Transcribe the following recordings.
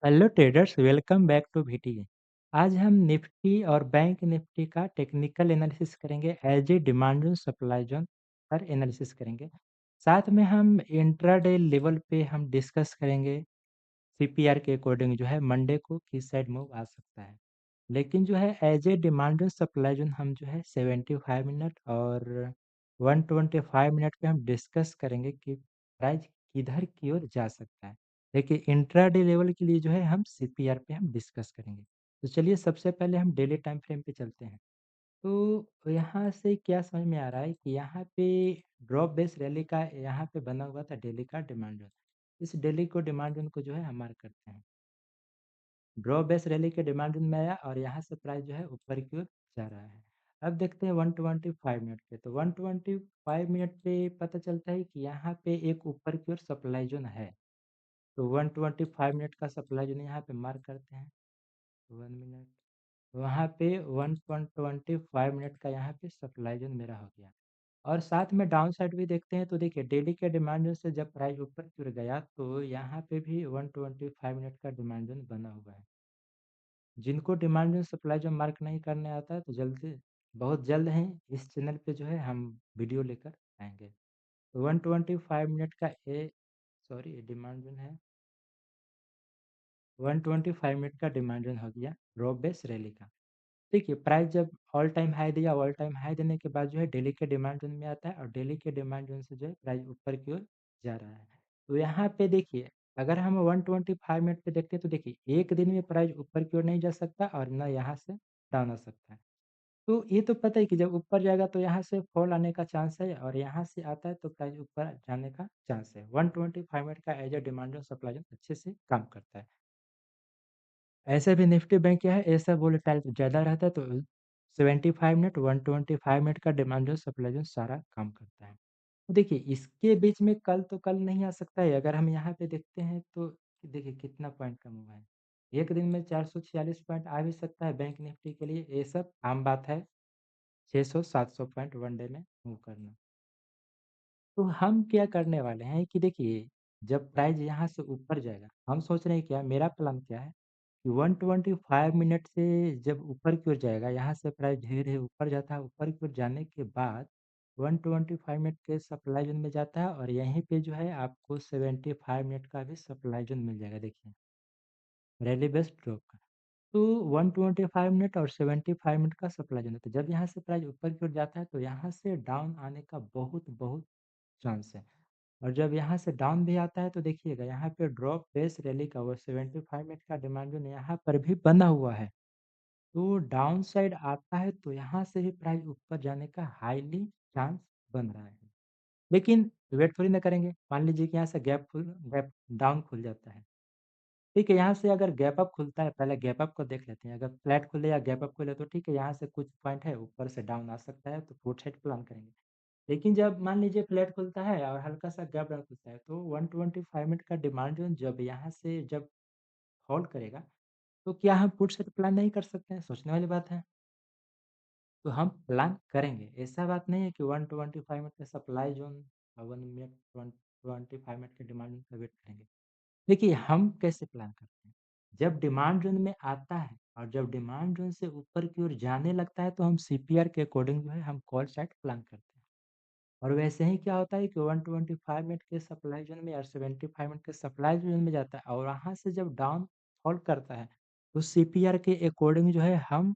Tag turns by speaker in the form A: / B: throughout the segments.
A: Hello traders, welcome back to VTA. आज हम Nifty और बैंक निफ्टी का टेक्निकल एनालिसिस करेंगे। As a demand zone supply zone पर एनालिसिस करेंगे। साथ में हम इंट्राडे लेवल पे हम डिस्कस करेंगे सीपीआर के अकॉर्डिंग जो है मंडे को किस साइड मूव आ सकता है। लेकिन जो है as a demand zone supply zone हम जो है 75 मिनट और 125 मिनट पे हम डिस्कस करेंगे कि प्राइस किधर की ओर जा सकता है। देखिए इंट्राडे लेवल के लिए जो है हम सीपीआर पे हम डिस्कस करेंगे। तो चलिए सबसे पहले हम डेली टाइम फ्रेम पे चलते हैं। तो यहाँ से क्या समझ में आ रहा है कि यहाँ पे ड्रॉप बेस रैली का यहाँ पे बना हुआ था डेली का डिमांड जोन। इस डेली को डिमांड जोन को जो है हम मार्क करते हैं। ड्रॉ बेस रैली के डिमांड जोन में आया और यहाँ से प्राइस जो है ऊपर की ओर जा रहा है। अब देखते हैं 125 मिनट पे। तो 125 मिनट पे पता चलता है कि यहाँ पे एक ऊपर की ओर सप्लाई जोन है। तो 125 मिनट का सप्लाई जोन यहाँ पे मार्क करते हैं। 1 मिनट वहाँ पे 125 मिनट का यहाँ पे सप्लाई जोन मेरा हो गया। और साथ में डाउन साइड भी देखते हैं तो देखिए डेली के डिमांड जोन से जब प्राइस ऊपर की ओर गया तो यहाँ पे भी 125 मिनट का डिमांड जोन बना हुआ है। जिनको डिमांड में सप्लाई जो मार्क नहीं करने आता है तो जल्दी बहुत जल्द ही इस चैनल पे जो है हम वीडियो लेकर आएँगे। तो 125 मिनट का ये डिमांड जोन है। 125 मिनट का डिमांड जोन हो गया ड्रॉप बेस रैली का। देखिए प्राइस जब ऑल टाइम हाई दिया, ऑल टाइम हाई देने के बाद जो है डेली के डिमांड जोन में आता है और डेली के डिमांड जोन से जो है प्राइस ऊपर की ओर जा रहा है। तो यहाँ पे देखिए अगर हम 125 मिनट पे देखते हैं तो देखिए एक दिन में प्राइस ऊपर की ओर नहीं जा सकता और ना यहाँ से डाउन आ सकता है। तो ये तो पता है कि जब ऊपर जाएगा तो यहाँ से फॉल आने का चांस है और यहाँ से आता है तो प्राइस ऊपर जाने का चांस है। 125 मिनट का as a demand zone supply zone अच्छे से काम करता है। ऐसे भी निफ्टी बैंक क्या है, ऐसा वोलेटाइल ज़्यादा रहता है तो 75 मिनट, 125 मिनट का डिमांड जोन, सप्लाई जोन सारा काम करता है। तो देखिए इसके बीच में कल तो कल नहीं आ सकता है, अगर हम यहाँ पे देखते हैं तो देखिए कितना पॉइंट कम हुआ है। एक दिन में 446 पॉइंट आ भी सकता है बैंक निफ्टी के लिए, ये सब आम बात है। 600-700 पॉइंट वन डे में मूव करना। तो हम क्या करने वाले हैं कि देखिए जब प्राइस यहाँ से ऊपर जाएगा, हम सोच रहे हैं क्या मेरा प्लान क्या है 125 मिनट से जब ऊपर की ओर जाएगा, यहाँ से प्राइस धीरे-धीरे ऊपर जाता है, ऊपर की ओर जाने के बाद 125 मिनट के सप्लाई ज़ोन में जाता है और यहीं पे जो है आपको 75 मिनट का भी सप्लाई ज़ोन मिल जाएगा देखिए, रैली बेस्ड ड्रॉप का। तो 125 मिनट और 75 मिनट का सप्लाई ज़ोन है, तो जब यहाँ से प्राइस ऊपर की ओर जाता है, तो यहाँ से डाउन आने का बहुत-बहुत चांस है। और जब यहाँ से डाउन भी आता है तो देखिएगा यहाँ पे ड्रॉप बेस रैली का वो 75 मिनट का डिमांड जोन यहाँ पर भी बना हुआ है। तो डाउन साइड आता है तो यहाँ से भी प्राइस ऊपर जाने का हाईली चांस बन रहा है। लेकिन वेट थोड़ी ना करेंगे, मान लीजिए कि यहाँ से गैप डाउन खुल जाता है। ठीक है, यहाँ से अगर गैप अप खुलता है, पहले गैप अप को देख लेते हैं। अगर फ्लैट खुले या गैप अप खुले तो ठीक है, यहाँ से कुछ पॉइंट है ऊपर से डाउन आ सकता है तो पुट साइड प्लान करेंगे। लेकिन जब मान लीजिए फ्लैट खुलता है और हल्का-सा गैप डाउन खुलता है, तो 125 मिनट का डिमांड जोन जब यहाँ से जब होल्ड करेगा, तो क्या हम पुट साइड प्लान नहीं कर सकते हैं? सोचने वाली बात है। तो हम प्लान करेंगे। ऐसा बात नहीं है कि 125 मिनट का सप्लाई ज़ोन 1 मिनट 25 मिनट के डिमांड ज़ोन का वेट करेंगे। देखिए, हम कैसे प्लान करते हैं, जब डिमांड ज़ोन में आता है और जब डिमांड ज़ोन से ऊपर की ओर जाने लगता है, तो हम सीपीआर के अकॉर्डिंग जो है हम कॉल साइड प्लान करते हैं। और वैसे ही क्या होता है कि 125 मिनट के सप्लाई ज़ोन में और 75 मिनट के सप्लाई ज़ोन में जाता है और वहाँ से जब डाउन फॉल करता है, तो सीपीआर के अकॉर्डिंग जो है हम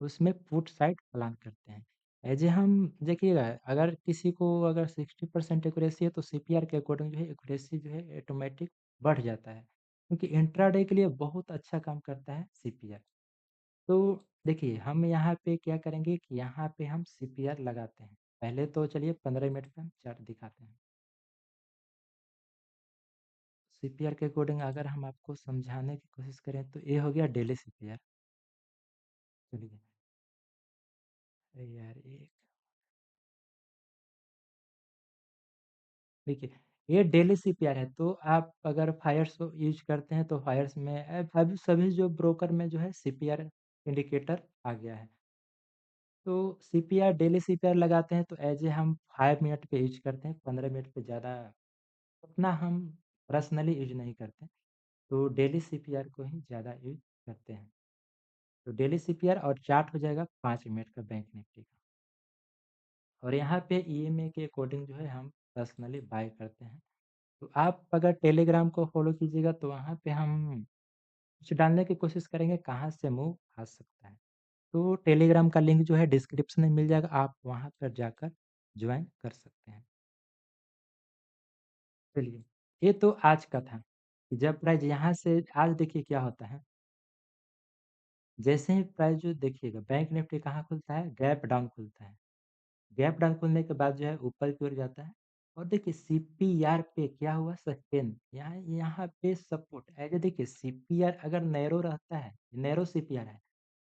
A: उसमें पुट साइड प्लान करते हैं। ऐज़ ए हम देखिएगा अगर किसी को अगर 60% एक्यूरेसी है तो सीपीआर के अकॉर्डिंग जो है एक्यूरेसी जो है ऑटोमेटिक बढ़ जाता है। क्योंकि इंट्राडे के लिए बहुत अच्छा काम करता है सीपीआर। तो देखिए हम यहाँ पे क्या करेंगे कि यहाँ पे हम सीपीआर लगाते हैं। पहले तो चलिए 15 मिनट का हम चार्ट दिखाते हैं। सीपीआर के अकॉर्डिंग अगर हम आपको समझाने की कोशिश करें तो ये हो गया डेली सीपीआर। चलिए, अरे यार ये देखिए, ये डेली सीपीआर है, तो आप अगर फायर्स को यूज़ करते हैं, तो फायर्स में अभी सभी जो ब्रोकर में जो है सीपीआर इंडिकेटर आ गया है। तो सीपीआर डेली सीपीआर लगाते हैं, तो ऐज़ ए हम 5 मिनट पे यूज़ करते हैं, 15 मिनट पे ज़्यादा उतना हम पर्सनली यूज़ नहीं करते। तो डेली सीपीआर को ही ज़्यादा यूज़ करते हैं। तो डेली सीपीआर और चार्ट हो जाएगा 5 मिनट का बैंक निफ्टी का। और यहाँ पे ईएमए के अकॉर्डिंग जो है हम पर्सनली बाय करते हैं। तो आप अगर टेलीग्राम को फॉलो कीजिएगा तो वहाँ पे हम कुछ डालने की कोशिश करेंगे कहाँ से मूव आ सकता है। तो टेलीग्राम का लिंक जो है डिस्क्रिप्शन में मिल जाएगा, आप वहाँ पर जाकर जॉइन कर सकते हैं। चलिए, ये तो आज का था, कि जब प्राइस यहाँ से आज देखिए क्या होता है, जैसे ही प्राइस जो देखिएगा बैंक निफ्टी कहाँ खुलता है, गैप डाउन खुलता है। गैप डाउन खुलने के बाद जो है ऊपर की ओर जाता है और देखिए सीपीआर पे क्या हुआ, सस्टेन यहाँ यहाँ पे सपोर्ट एज देखिए सीपीआर अगर नैरो रहता है, नैरो सीपीआर है,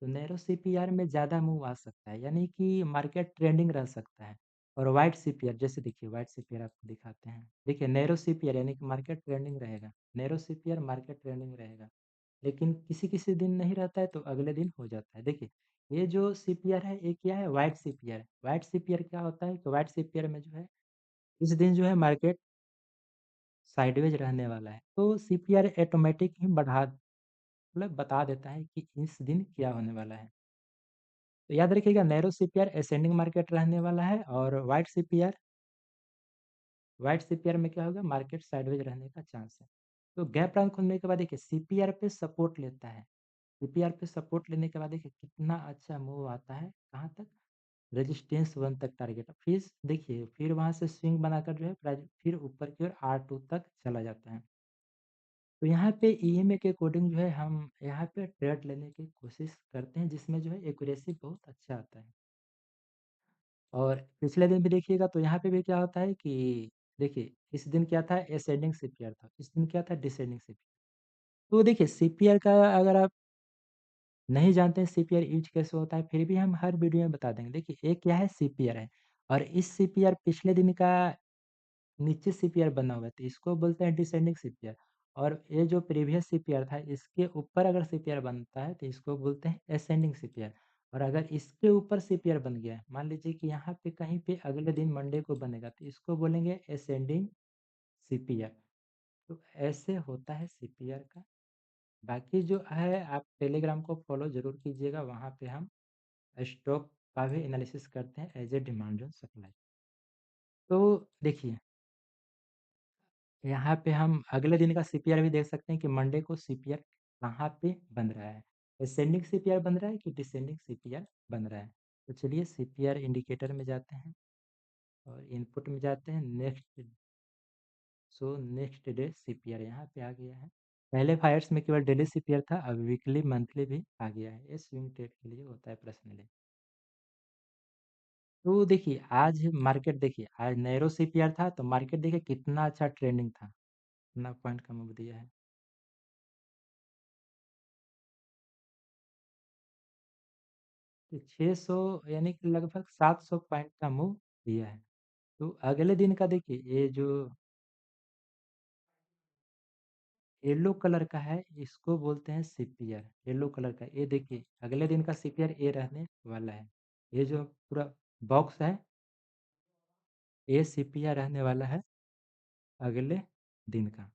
A: तो नैरो सीपीआर में ज़्यादा मूव आ सकता है, यानी कि मार्केट ट्रेंडिंग रह सकता है। और वाइट सीपीआर जैसे देखिए वाइट सीपीआर आपको दिखाते हैं, देखिए नैरो सीपीआर यानी कि मार्केट ट्रेंडिंग रहेगा, नैरो सीपीआर मार्केट ट्रेंडिंग रहेगा। लेकिन किसी-किसी दिन नहीं रहता है तो अगले दिन हो जाता है। देखिए, ये जो सीपीआर है ये क्या है, व्हाइट सीपीआर है। व्हाइट सीपीआर क्या होता है कि व्हाइट सीपीआर में जो है इस दिन जो है मार्केट साइडवेज रहने वाला है। तो सीपीआर ऑटोमैटिक ही मतलब बता देता है कि इस दिन क्या होने वाला है। तो याद रखिएगा नैरो सीपीआर असेंडिंग मार्केट रहने वाला है और व्हाइट सीपीआर में क्या होगा, मार्केट साइडवेज रहने का चांस है। तो गैप डाउन खुलने के बाद देखिए सीपीआर पे सपोर्ट लेता है। सीपीआर पे सपोर्ट लेने के बाद देखिए कितना अच्छा मूव आता है, कहाँ तक? रेजिस्टेंस 1 तक टारगेट फिर देखिए फिर वहाँ से स्विंग बनाकर जो है प्राइस फिर ऊपर की ओर R2 तक चला जाता है। तो यहाँ पे ईएमए के अकॉर्डिंग जो है हम यहाँ पे ट्रेड लेने की कोशिश करते हैं जिसमें जो है एक्यूरेसी बहुत अच्छा आता है। और पिछले दिन भी देखिएगा तो यहाँ पे भी क्या होता है कि देखिए इस दिन क्या था, असेंडिंग सीपीआर था, इस दिन क्या था, डिसेंडिंग सीपीआर। तो देखिए सीपीआर का अगर आप नहीं जानते हैं सीपीआर यूज़ कैसे होता है, फिर भी हम हर वीडियो में बता देंगे। देखिए एक क्या है सीपीआर है और इस सीपीआर पिछले दिन का नीचे सीपीआर बना हुआ है, तो इसको बोलते हैं डिसेंडिंग सीपीआर। और ये जो प्रीवियस सीपीआर था इसके ऊपर अगर सीपीआर बनता है तो इसको बोलते हैं असेंडिंग सीपीआर। और अगर इसके ऊपर सीपीआर बन गया है, मान लीजिए कि यहाँ पे कहीं पे अगले दिन मंडे को बनेगा तो इसको बोलेंगे असेंडिंग सीपीआर। तो ऐसे होता है सीपीआर का। बाकी जो है आप टेलीग्राम को फॉलो ज़रूर कीजिएगा, वहाँ पे हम स्टॉक का भी एनालिसिस करते हैं as a demand zone supply. तो देखिए यहाँ पे हम अगले दिन का सीपीआर भी देख सकते हैं कि मंडे को सीपीआर कहाँ पे बन रहा है, असेंडिंग सीपीआर बन रहा है कि डिसेंडिंग सीपीआर बन रहा है। तो चलिए सीपीआर इंडिकेटर में जाते हैं और इनपुट में जाते हैं, नेक्स्ट डे सीपीआर यहाँ पे आ गया है। पहले फायर्स में केवल डेली सीपीआर था, अब वीकली मंथली भी आ गया है, ये स्विंग ट्रेड के लिए होता है पर्सनली। तो देखिए आज मार्केट देखिए आज नैरो सीपीआर था तो मार्केट देखिए कितना अच्छा ट्रेंडिंग था, कितना पॉइंट का मूव दिया है। तो 600 यानी कि लगभग 700 पॉइंट का मूव दिया है। तो अगले दिन का देखिए ये जो येलो कलर का है इसको बोलते हैं सीपीआर, येलो कलर का ये देखिए अगले दिन का सीपीआर ये रहने वाला है। ये जो पूरा बॉक्स है ये सीपीआर रहने वाला है अगले दिन का।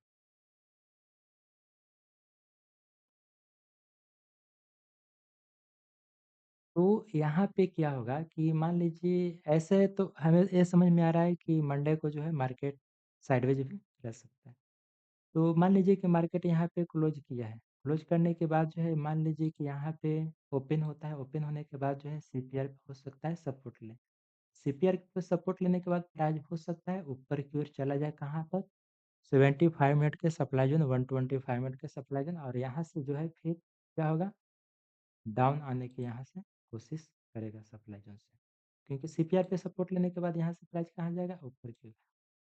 A: तो यहाँ पे क्या होगा कि मान लीजिए ऐसे तो हमें ये समझ में आ रहा है कि मंडे को जो है मार्केट साइडवेज भी रह सकता है। तो मान लीजिए कि मार्केट यहाँ पे क्लोज किया है, क्लोज करने के बाद जो है मान लीजिए कि यहाँ पे ओपन होता है, ओपन होने के बाद जो है सीपीआर हो सकता है सपोर्ट ले। सीपीआर पे सपोर्ट लेने के बाद प्राइस हो सकता है ऊपर की ओर चला जाए कहाँ तक, 75 मिनट के सप्लाई जोन, 125 मिनट के सप्लाई जोन और यहाँ से जो है फिर क्या होगा, डाउन आने की यहाँ से कोशिश करेगा सप्लाई जोन से। क्योंकि सीपीआर पे सपोर्ट लेने के बाद यहाँ से प्राइस कहाँ जाएगा, ऊपर की ओर।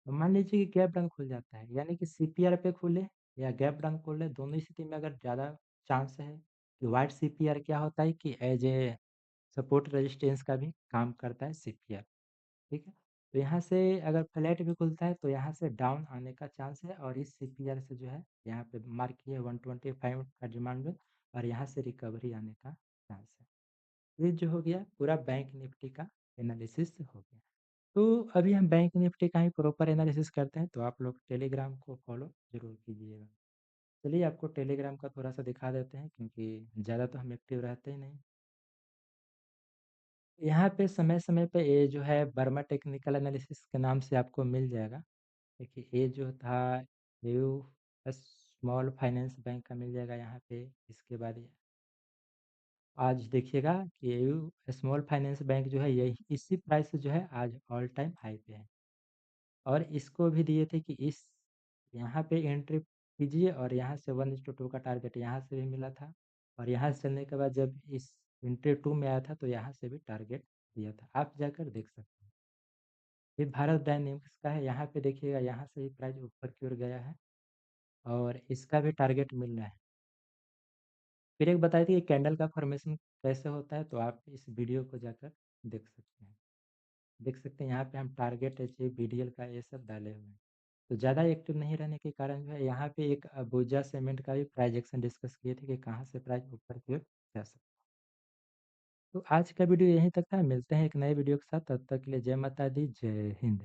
A: तो मान लीजिए कि गैप डाउन खुल जाता है, यानी कि सीपीआर पे खुले या गैप डाउन खुले, दोनों स्थिति में अगर ज़्यादा चांस है कि वाइट सीपीआर क्या होता है कि एज ए सपोर्ट रेजिस्टेंस का भी काम करता है सीपीआर, ठीक है। तो यहाँ से अगर फ्लैट भी खुलता है तो यहाँ से डाउन आने का चांस है और इस सीपीआर से जो है यहाँ पे मार्क किया 125 का डिमांड में और यहाँ से रिकवरी आने का चांस है। ये जो हो गया पूरा बैंक निफ्टी का एनालिसिस हो गया। तो अभी हम बैंक निफ्टी का ही प्रॉपर एनालिसिस करते हैं तो आप लोग टेलीग्राम को फॉलो ज़रूर कीजिएगा। चलिए आपको टेलीग्राम का थोड़ा-सा दिखा देते हैं क्योंकि ज़्यादा तो हम एक्टिव रहते ही नहीं। यहाँ पे समय-समय पे ये जो है वर्मा टेक्निकल एनालिसिस के नाम से आपको मिल जाएगा। देखिए ये जो था एयू स्मॉल फाइनेंस बैंक का मिल जाएगा यहाँ पे। इसके बाद ये आज देखिएगा कि एयू स्मॉल फाइनेंस बैंक जो है यही इसी प्राइस से जो है आज ऑल टाइम हाई पे है। और इसको भी दिए थे कि इस यहाँ पे एंट्री कीजिए और यहाँ से 1:2 का टारगेट यहाँ से भी मिला था और यहाँ से चलने के बाद जब इस एंट्री 2 में आया था तो यहाँ से भी टारगेट दिया था। आप जाकर देख सकते हैं। ये भारत डायनेमिक्स का है, यहाँ पे देखिएगा यहाँ से भी प्राइस ऊपर की ओर गया है और इसका भी टारगेट मिल रहा है। फिर एक बताई थी कि कैंडल का फॉर्मेशन कैसे होता है तो आप इस वीडियो को जाकर देख सकते हैं। देख सकते हैं यहाँ पे हम टारगेट अचीव बीडीएल का ये सब डाले हुए हैं। तो ज़्यादा एक्टिव नहीं रहने के कारण जो है यहाँ पे एक अबूजा सीमेंट का भी प्राइस एक्शन डिस्कस किए थे कि कहाँ से प्राइस ऊपर की ओर जा सकता है। तो आज का वीडियो यहीं तक था, मिलते हैं एक नए वीडियो के साथ, तब तक के लिए जय माता दी, जय हिंद।